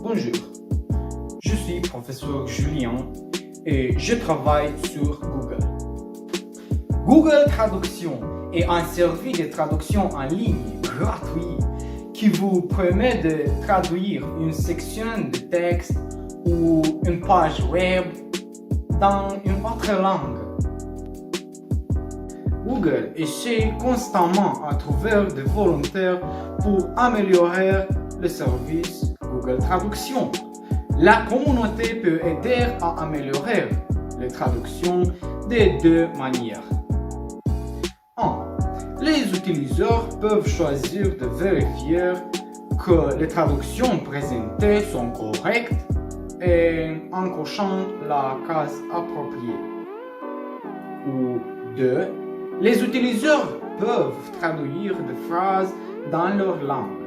Bonjour, je suis professeur Julien et je travaille sur Google. Google Traduction est un service de traduction en ligne gratuit qui vous permet de traduire une section de texte ou une page web dans une autre langue. Google essaie constamment à trouver des volontaires pour améliorer le service Google Traduction. La communauté peut aider à améliorer les traductions de deux manières. 1. Les utilisateurs peuvent choisir de vérifier que les traductions présentées sont correctes et en cochant la case appropriée. Ou 2. Les utilisateurs peuvent traduire des phrases dans leur langue.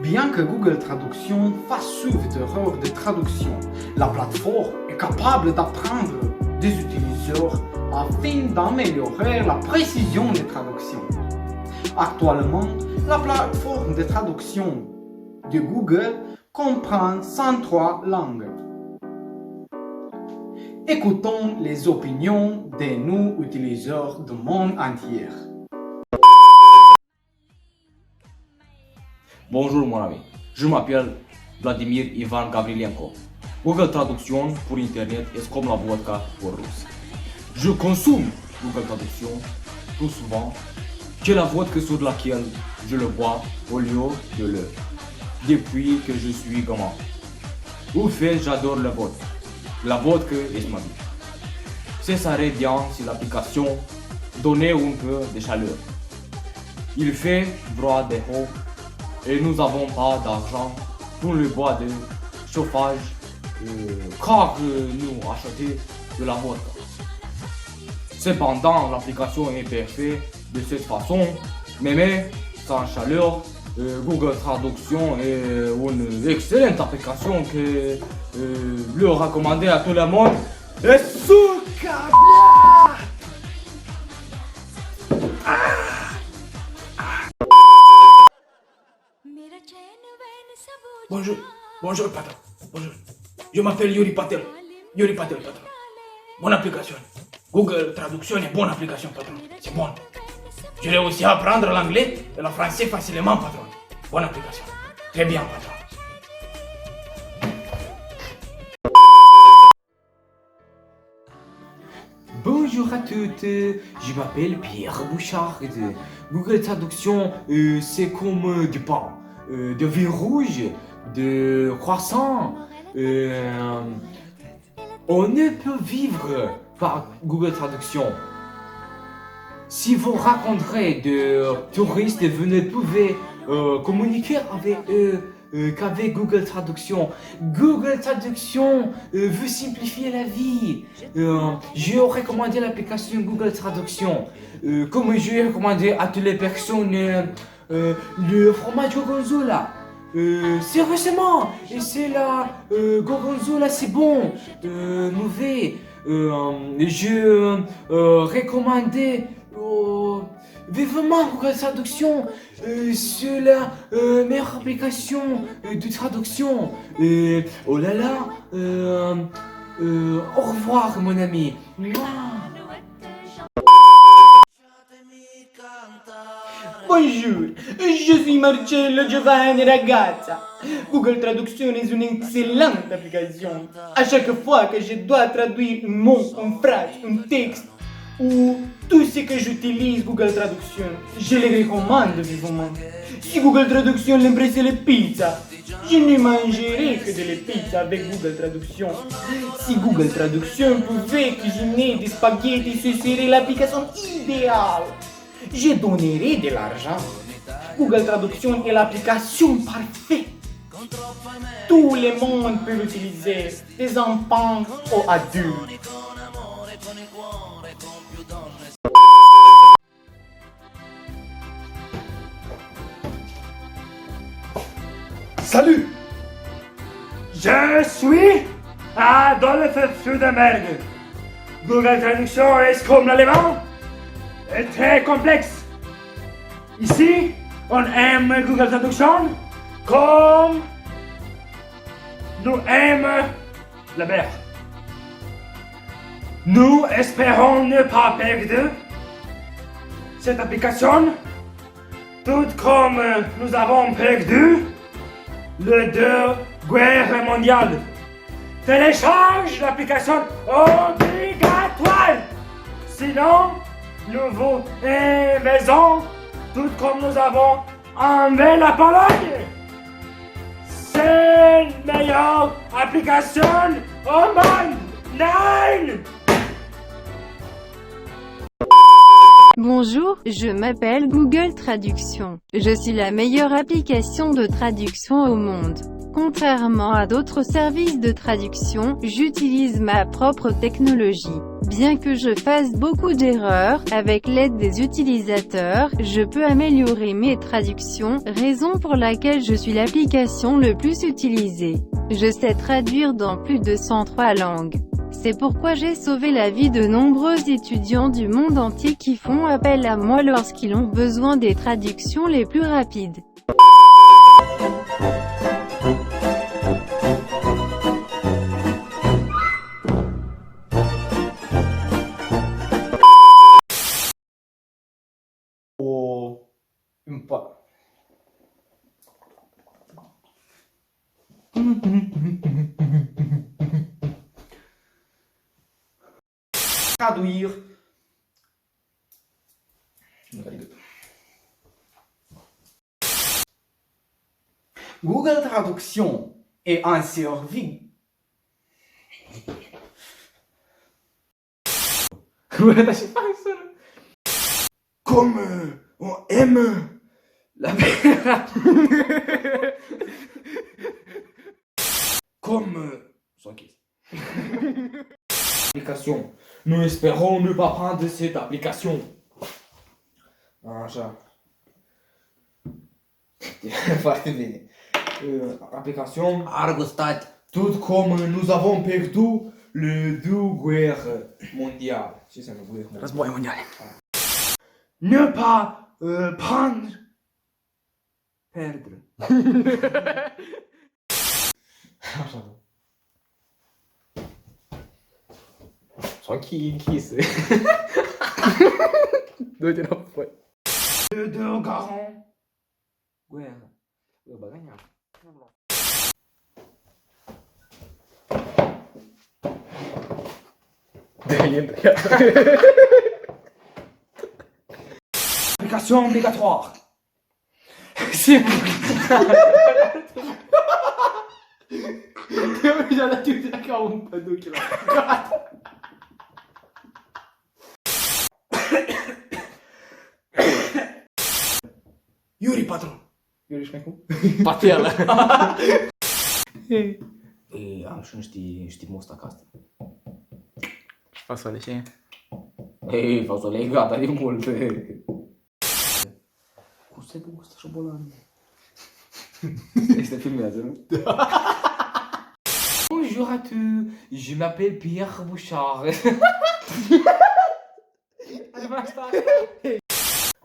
Bien que Google Traduction fasse souvent d'erreurs de traduction, la plateforme est capable d'apprendre des utilisateurs afin d'améliorer la précision des traductions. Actuellement, la plateforme de traduction de Google comprend 103 langues. Écoutons les opinions de nos utilisateurs du monde entier. Bonjour mon ami, je m'appelle Vladimir Ivan Gavrilenko. Google Traduction pour Internet est comme la vodka pour russe. Je consomme Google Traduction plus souvent que la vodka sur laquelle je le bois au lieu de l'eau. Depuis que je suis gamin. Au fait, j'adore la vodka. La vodka est ma vie. Ce serait bien si l'application donnait un peu de chaleur. Il fait froid dehors et nous n'avons pas d'argent pour le bois de chauffage car nous achetons de la vodka. Cependant, l'application est parfaite de cette façon, mais sans chaleur, Google Traduction est une excellente application que je recommande à tout le monde. Et Bonjour patron. Bonjour. Je m'appelle Yuri Patel. Yuri Patel patron. Bonne application. Google Traduction est bonne application patron. C'est bon. Je réussis à apprendre l'anglais et le français facilement patron. Bonne application. Très bien patron. Bonjour à toutes, je m'appelle Pierre Bouchard. Google Traduction, c'est comme du pain, de vin rouge, de croissant. On ne peut vivre par Google Traduction. Si vous rencontrez des touristes, vous ne pouvez communiquer avec eux qu'avec Google Traduction. Google Traduction veut simplifier la vie. Je recommande l'application Google Traduction. Comme je recommandé à toutes les personnes le fromage gorgonzola. Sérieusement, et c'est la gorgonzola, c'est bon, mauvais. Je recommandais vivement Google Traduction. C'est la meilleure application de traduction. Oh là là, au revoir mon ami. Bonjour, je suis Marcello Giovanni Ragazza. Google Traduction est une excellente application. À chaque fois que je dois traduire un mot, une phrase, un texte ou tout ce que j'utilise Google Traduction, je les recommande vivement. Si Google Traduction l'impresse les pizzas, je ne mangerai que des pizzas avec Google Traduction. Si Google Traduction pouvait cuisiner des spaghettis, ce serait l'application idéale. Je donnerai de l'argent. Google Traduction est l'application parfaite. Tout le monde peut l'utiliser, des enfants aux adultes. Salut. Je suis Adolphe Freudenberg. Google Traduction est comme l'allemand. Est très complexe. Ici, on aime Google Traduction comme nous aimons la mer. Nous espérons ne pas perdre cette application, tout comme nous avons perdu les deux guerres mondiales. Télécharge l'application obligatoire. Sinon, nous vous aimons tout comme nous avons enlevé la Pologne. C'est la meilleure application au monde. Nine! Bonjour, je m'appelle Google Traduction. Je suis la meilleure application de traduction au monde. Contrairement à d'autres services de traduction, j'utilise ma propre technologie. Bien que je fasse beaucoup d'erreurs, avec l'aide des utilisateurs, je peux améliorer mes traductions, raison pour laquelle je suis l'application le plus utilisée. Je sais traduire dans plus de 103 langues. C'est pourquoi j'ai sauvé la vie de nombreux étudiants du monde entier qui font appel à moi lorsqu'ils ont besoin des traductions les plus rapides. Ou une pas. Traduire. Google Traduction est un service. Comme on aime la mer. Comme sans kiss. Application. Nous espérons ne pas prendre cette application. Așa. Foarte bine. Application. Argostat. Tout comme nous avons perdu les deux guerres mondiales. Ce înseamnă guerre mondiale? Război mondiale. Ne pas prendre. Perdre. Așa. Só que isso. Du-te înapoi. De garant. Guerra. Eu vou ganhar. Application obligatoire. C'est já dá tudo na calma do que lá. Yuri, patron. Yuri, știi cum? Patela. Am și știi mosta ca asta. Fasole și... Ei, fasole e gata de mult. Cum se duc ăsta șobolan? Este filmează, nu? Bonjour à tous, je m'appelle Pierre Bouchard.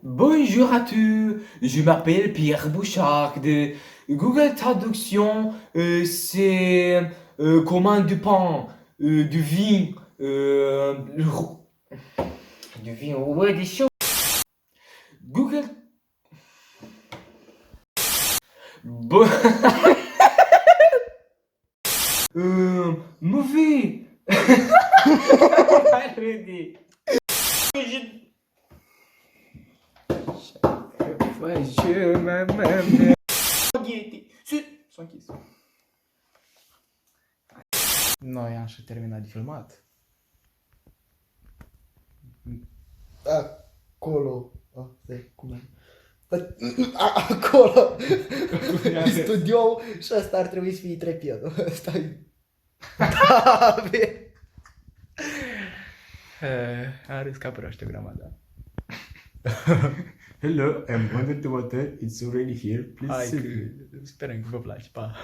Bonjour à tous, je m'appelle Pierre Bouchard de Google Traduction. C'est commande du pain, du vin, du vin, ouais, des choses. Google. Movie. Already. Je m'aime. S-a închis. Noi am și terminat de filmat. Acolo. Cum e? Acolo. Studio și asta ar trebui să fie trepidul. Stai. Da, bine. Am riscat proștiu grămadă. Hello, I'm Wonder the Water. It's already here. Please. Hai că sperăm că vă place. Pa!